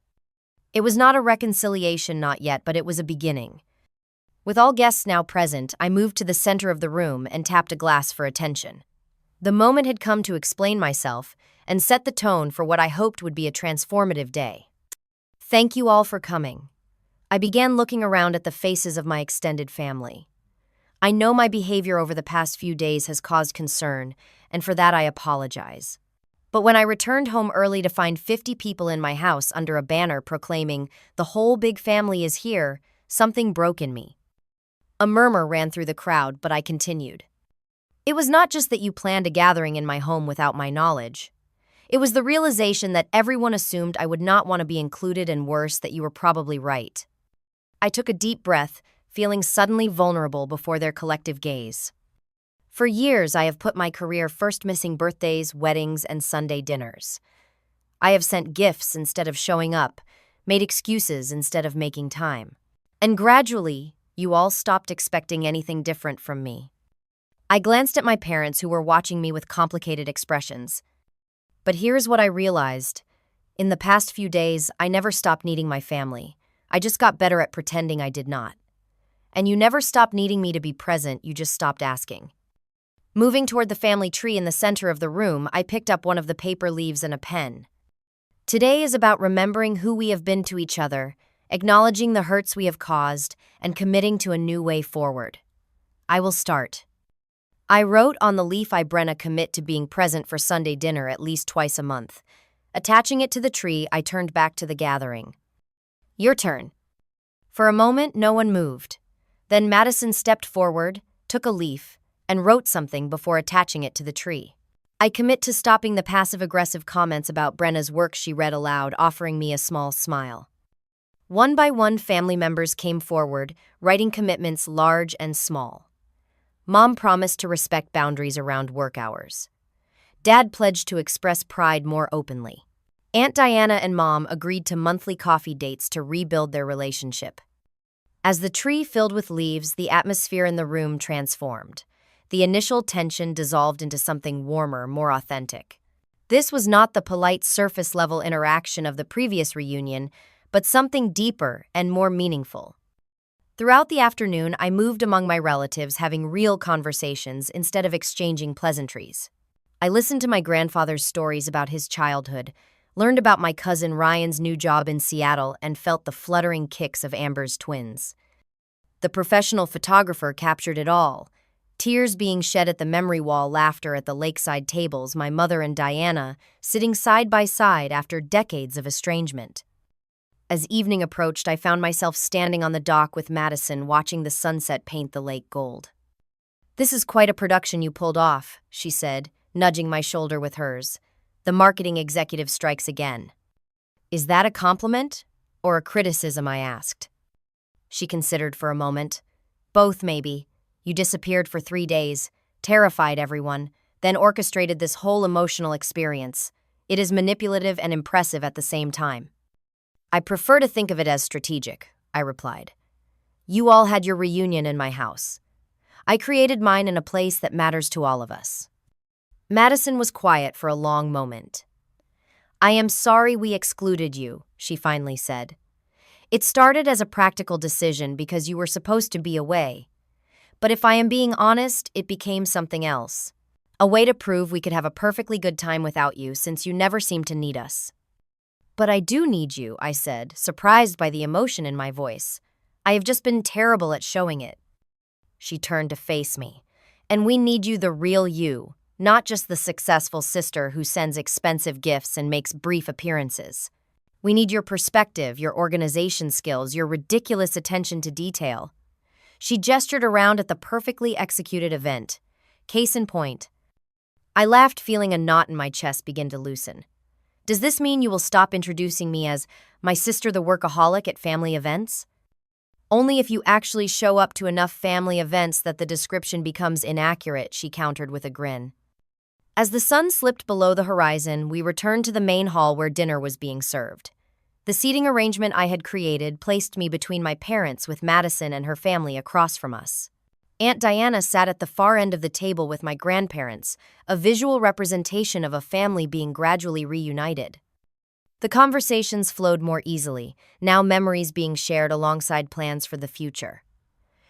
It was not a reconciliation, not yet, but it was a beginning. With all guests now present, I moved to the center of the room and tapped a glass for attention. The moment had come to explain myself and set the tone for what I hoped would be a transformative day. "Thank you all for coming." I began looking around at the faces of my extended family. I know my behavior over the past few days has caused concern, and for that I apologize. But when I returned home early to find 50 people in my house under a banner proclaiming, "The whole big family is here," something broke in me. A murmur ran through the crowd, but I continued. "It was not just that you planned a gathering in my home without my knowledge. It was the realization that everyone assumed I would not want to be included, and worse, that you were probably right." I took a deep breath, feeling suddenly vulnerable before their collective gaze. For years, I have put my career first, missing birthdays, weddings, and Sunday dinners. I have sent gifts instead of showing up, made excuses instead of making time. And gradually, you all stopped expecting anything different from me. I glanced at my parents, who were watching me with complicated expressions. But here's what I realized. In the past few days, I never stopped needing my family. I just got better at pretending I did not. And you never stopped needing me to be present, you just stopped asking. Moving toward the family tree in the center of the room, I picked up one of the paper leaves and a pen. Today is about remembering who we have been to each other, acknowledging the hurts we have caused, and committing to a new way forward. I will start. I wrote on the leaf, I Brenna commit to being present for Sunday dinner at least twice a month. Attaching it to the tree, I turned back to the gathering. Your turn. For a moment, no one moved. Then Madison stepped forward, took a leaf, and wrote something before attaching it to the tree. I commit to stopping the passive-aggressive comments about Brenna's work, she read aloud, offering me a small smile. One by one, family members came forward, writing commitments large and small. Mom promised to respect boundaries around work hours. Dad pledged to express pride more openly. Aunt Diana and Mom agreed to monthly coffee dates to rebuild their relationship. As the tree filled with leaves, the atmosphere in the room transformed. The initial tension dissolved into something warmer, more authentic. This was not the polite surface-level interaction of the previous reunion, but something deeper and more meaningful. Throughout the afternoon, I moved among my relatives, having real conversations instead of exchanging pleasantries. I listened to my grandfather's stories about his childhood, learned about my cousin Ryan's new job in Seattle, and felt the fluttering kicks of Amber's twins. The professional photographer captured it all. Tears being shed at the memory wall, laughter at the lakeside tables, my mother and Diana sitting side by side after decades of estrangement. As evening approached, I found myself standing on the dock with Madison, watching the sunset paint the lake gold. This is quite a production you pulled off, she said, nudging my shoulder with hers. The marketing executive strikes again. Is that a compliment or a criticism, I asked. She considered for a moment. Both, maybe. You disappeared for 3 days, terrified everyone, then orchestrated this whole emotional experience. It is manipulative and impressive at the same time. I prefer to think of it as strategic, I replied. You all had your reunion in my house. I created mine in a place that matters to all of us. Madison was quiet for a long moment. I am sorry we excluded you, she finally said. It started as a practical decision because you were supposed to be away. But if I am being honest, it became something else. A way to prove we could have a perfectly good time without you, since you never seemed to need us. But I do need you, I said, surprised by the emotion in my voice. I have just been terrible at showing it. She turned to face me. And we need you, the real you, not just the successful sister who sends expensive gifts and makes brief appearances. We need your perspective, your organization skills, your ridiculous attention to detail. She gestured around at the perfectly executed event. Case in point. I laughed, feeling a knot in my chest begin to loosen. Does this mean you will stop introducing me as my sister the workaholic at family events? Only if you actually show up to enough family events that the description becomes inaccurate, she countered with a grin. As the sun slipped below the horizon, we returned to the main hall where dinner was being served. The seating arrangement I had created placed me between my parents, with Madison and her family across from us. Aunt Diana sat at the far end of the table with my grandparents, a visual representation of a family being gradually reunited. The conversations flowed more easily, now memories being shared alongside plans for the future.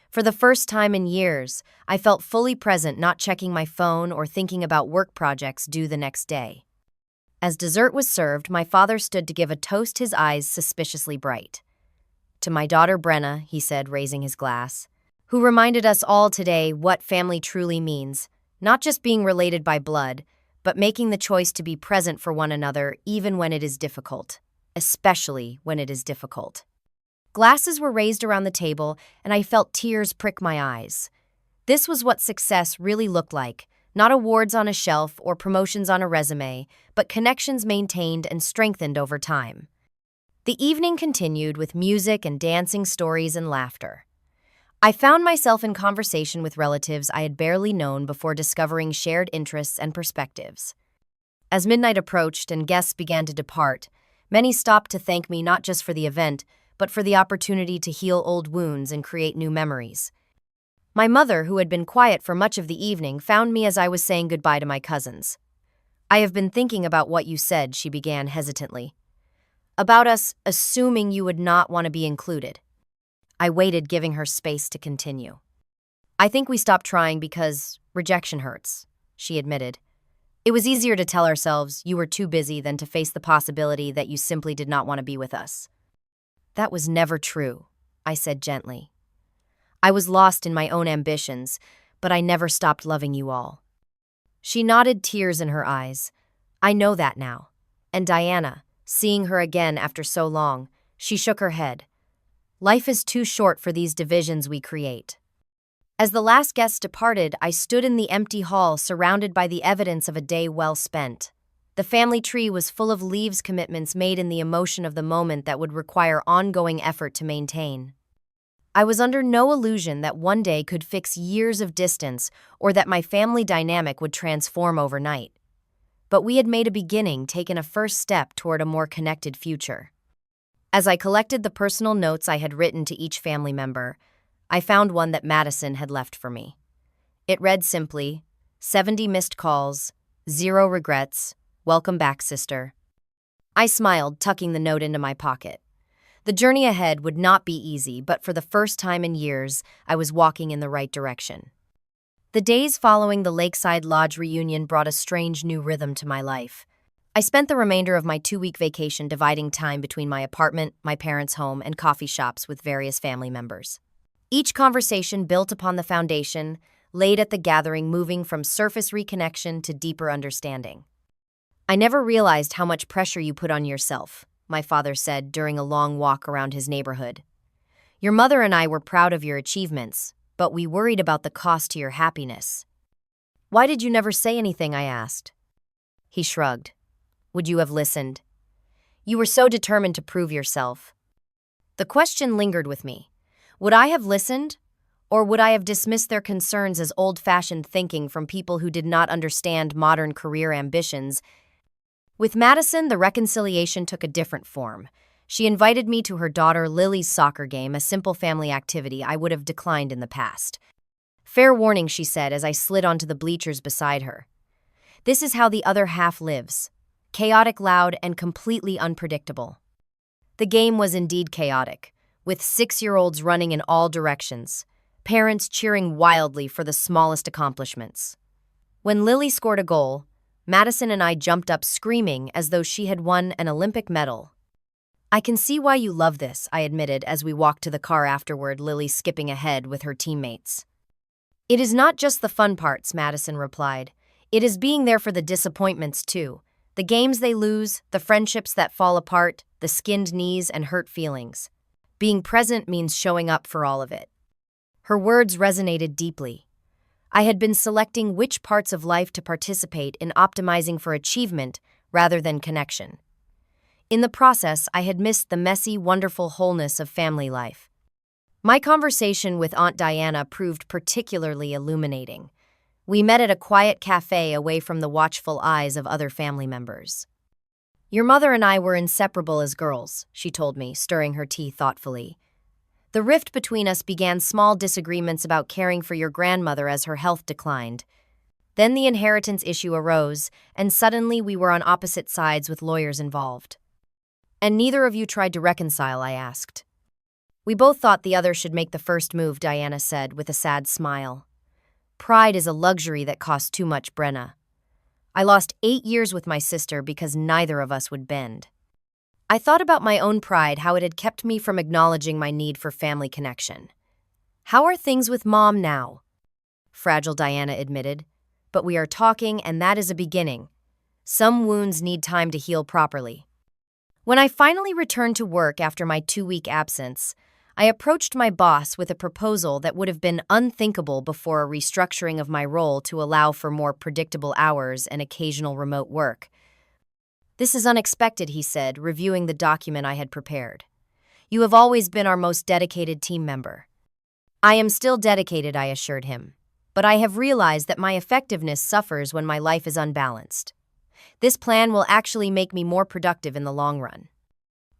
For the first time in years, I felt fully present, not checking my phone or thinking about work projects due the next day. As dessert was served, my father stood to give a toast, his eyes suspiciously bright. To my daughter Brenna, he said, raising his glass, who reminded us all today what family truly means, not just being related by blood, but making the choice to be present for one another even when it is difficult, especially when it is difficult. Glasses were raised around the table, and I felt tears prick my eyes. This was what success really looked like, not awards on a shelf or promotions on a resume, but connections maintained and strengthened over time. The evening continued with music and dancing, stories and laughter. I found myself in conversation with relatives I had barely known before discovering shared interests and perspectives. As midnight approached and guests began to depart, many stopped to thank me not just for the event, but for the opportunity to heal old wounds and create new memories. My mother, who had been quiet for much of the evening, found me as I was saying goodbye to my cousins. I have been thinking about what you said, she began hesitantly. About us assuming you would not want to be included. I waited, giving her space to continue. I think we stopped trying because rejection hurts, she admitted. It was easier to tell ourselves you were too busy than to face the possibility that you simply did not want to be with us. That was never true, I said gently. I was lost in my own ambitions, but I never stopped loving you all. She nodded, tears in her eyes. I know that now. And Diana, seeing her again after so long, she shook her head. Life is too short for these divisions we create. As the last guest departed, I stood in the empty hall surrounded by the evidence of a day well spent. The family tree was full of leaves, commitments made in the emotion of the moment that would require ongoing effort to maintain. I was under no illusion that one day could fix years of distance or that my family dynamic would transform overnight. But we had made a beginning, taken a first step toward a more connected future. As I collected the personal notes I had written to each family member, I found one that Madison had left for me. It read simply, 70 missed calls, 0 regrets, welcome back, sister. I smiled, tucking the note into my pocket. The journey ahead would not be easy, but for the first time in years, I was walking in the right direction. The days following the Lakeside Lodge reunion brought a strange new rhythm to my life. I spent the remainder of my 2-week vacation dividing time between my apartment, my parents' home, and coffee shops with various family members. Each conversation built upon the foundation laid at the gathering, moving from surface reconnection to deeper understanding. I never realized how much pressure you put on yourself, my father said during a long walk around his neighborhood. Your mother and I were proud of your achievements, but we worried about the cost to your happiness. Why did you never say anything? I asked. He shrugged. Would you have listened? You were so determined to prove yourself. The question lingered with me. Would I have listened? Or would I have dismissed their concerns as old-fashioned thinking from people who did not understand modern career ambitions? With Madison, the reconciliation took a different form. She invited me to her daughter Lily's soccer game, a simple family activity I would have declined in the past. Fair warning, she said as I slid onto the bleachers beside her. This is how the other half lives. Chaotic, loud, and completely unpredictable. The game was indeed chaotic, with 6-year-olds running in all directions, parents cheering wildly for the smallest accomplishments. When Lily scored a goal, Madison and I jumped up screaming as though she had won an Olympic medal. I can see why you love this, I admitted as we walked to the car afterward, Lily skipping ahead with her teammates. It is not just the fun parts, Madison replied. It is being there for the disappointments too. The games they lose, the friendships that fall apart, the skinned knees and hurt feelings. Being present means showing up for all of it. Her words resonated deeply. I had been selecting which parts of life to participate in, optimizing for achievement rather than connection. In the process, I had missed the messy, wonderful wholeness of family life. My conversation with Aunt Diana proved particularly illuminating. We met at a quiet cafe away from the watchful eyes of other family members. Your mother and I were inseparable as girls, she told me, stirring her tea thoughtfully. The rift between us began small disagreements about caring for your grandmother as her health declined. Then the inheritance issue arose, and suddenly we were on opposite sides with lawyers involved. And neither of you tried to reconcile, I asked. We both thought the other should make the first move, Diana said with a sad smile. Pride is a luxury that costs too much, Brenna. I lost 8 years with my sister because neither of us would bend. I thought about my own pride, how it had kept me from acknowledging my need for family connection. How are things with Mom now? Fragile, Diana admitted. But we are talking, and that is a beginning. Some wounds need time to heal properly. When I finally returned to work after my 2-week absence, I approached my boss with a proposal that would have been unthinkable before a restructuring of my role to allow for more predictable hours and occasional remote work. This is unexpected, he said, reviewing the document I had prepared. You have always been our most dedicated team member. I am still dedicated, I assured him, but I have realized that my effectiveness suffers when my life is unbalanced. This plan will actually make me more productive in the long run.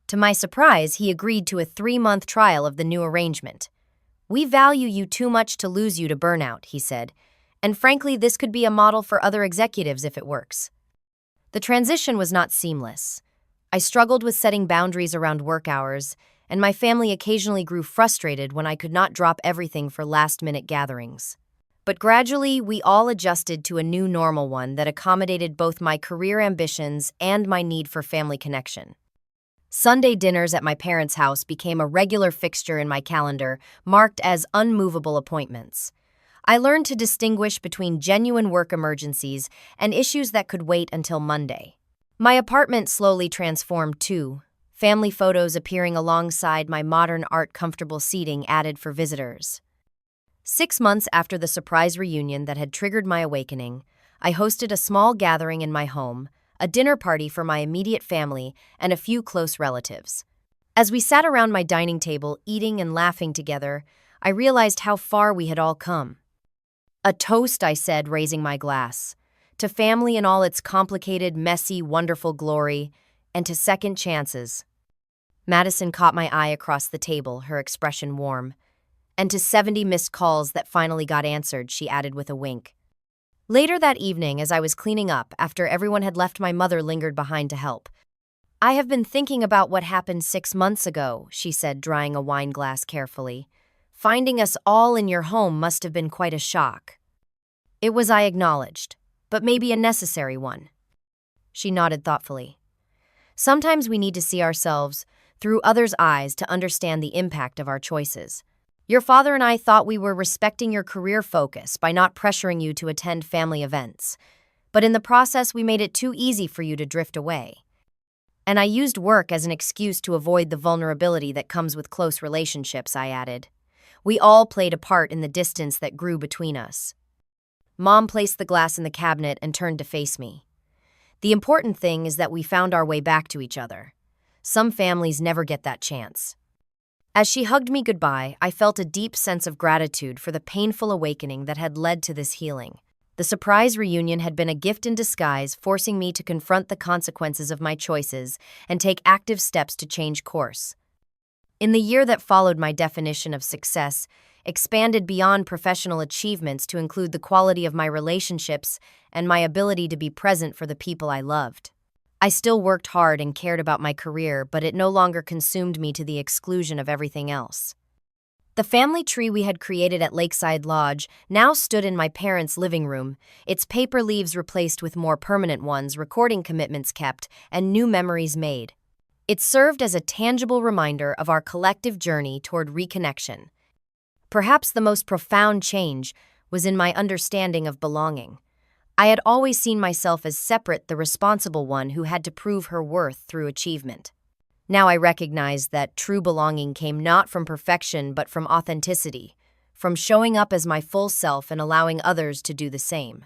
To my surprise, he agreed to a 3-month trial of the new arrangement. We value you too much to lose you to burnout, he said, and frankly, this could be a model for other executives if it works. The transition was not seamless. I struggled with setting boundaries around work hours, and my family occasionally grew frustrated when I could not drop everything for last-minute gatherings. But gradually, we all adjusted to a new normal one that accommodated both my career ambitions and my need for family connection. Sunday dinners at my parents' house became a regular fixture in my calendar, marked as unmovable appointments. I learned to distinguish between genuine work emergencies and issues that could wait until Monday. My apartment slowly transformed too, family photos appearing alongside my modern art comfortable seating added for visitors. 6 months after the surprise reunion that had triggered my awakening, I hosted a small gathering in my home, a dinner party for my immediate family and a few close relatives. As we sat around my dining table eating and laughing together, I realized how far we had all come. "A toast," I said, raising my glass, "to family in all its complicated, messy, wonderful glory, and to second chances." Madison caught my eye across the table, her expression warm. "And to 70 missed calls that finally got answered," she added with a wink. Later that evening, as I was cleaning up after everyone had left, my mother lingered behind to help. "I have been thinking about what happened 6 months ago," she said, drying a wine glass carefully. "Finding us all in your home must have been quite a shock." "It was," I acknowledged, "but maybe a necessary one." She nodded thoughtfully. "Sometimes we need to see ourselves through others' eyes to understand the impact of our choices. Your father and I thought we were respecting your career focus by not pressuring you to attend family events, but in the process we made it too easy for you to drift away. And I used work as an excuse to avoid the vulnerability that comes with close relationships," I added. "We all played a part in the distance that grew between us." Mom placed the glass in the cabinet and turned to face me. "The important thing is that we found our way back to each other. Some families never get that chance." As she hugged me goodbye, I felt a deep sense of gratitude for the painful awakening that had led to this healing. The surprise reunion had been a gift in disguise, forcing me to confront the consequences of my choices and take active steps to change course. In the year that followed, my definition of success expanded beyond professional achievements to include the quality of my relationships and my ability to be present for the people I loved. I still worked hard and cared about my career, but it no longer consumed me to the exclusion of everything else. The family tree we had created at Lakeside Lodge now stood in my parents' living room, its paper leaves replaced with more permanent ones, recording commitments kept, and new memories made. It served as a tangible reminder of our collective journey toward reconnection. Perhaps the most profound change was in my understanding of belonging. I had always seen myself as separate, the responsible one who had to prove her worth through achievement. Now I recognized that true belonging came not from perfection but from authenticity, from showing up as my full self and allowing others to do the same.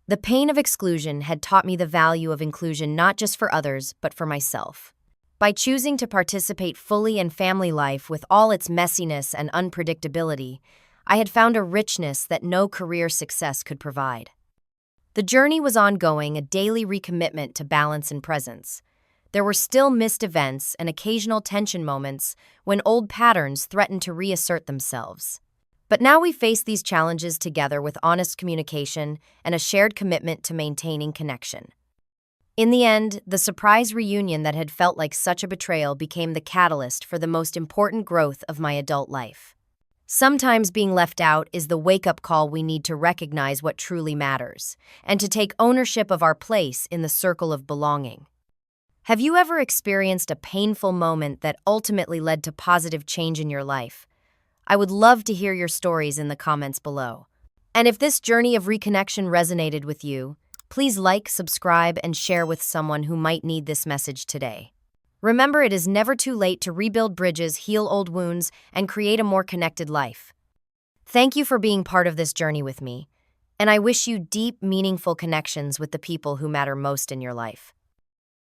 The pain of exclusion had taught me the value of inclusion not just for others but for myself. By choosing to participate fully in family life with all its messiness and unpredictability, I had found a richness that no career success could provide. The journey was ongoing, a daily recommitment to balance and presence. There were still missed events and occasional tension moments when old patterns threatened to reassert themselves. But now we face these challenges together with honest communication and a shared commitment to maintaining connection. In the end, the surprise reunion that had felt like such a betrayal became the catalyst for the most important growth of my adult life. Sometimes being left out is the wake-up call we need to recognize what truly matters and to take ownership of our place in the circle of belonging. Have you ever experienced a painful moment that ultimately led to positive change in your life? I would love to hear your stories in the comments below. And if this journey of reconnection resonated with you, please like, subscribe, and share with someone who might need this message today. Remember, it is never too late to rebuild bridges, heal old wounds, and create a more connected life. Thank you for being part of this journey with me, and I wish you deep, meaningful connections with the people who matter most in your life.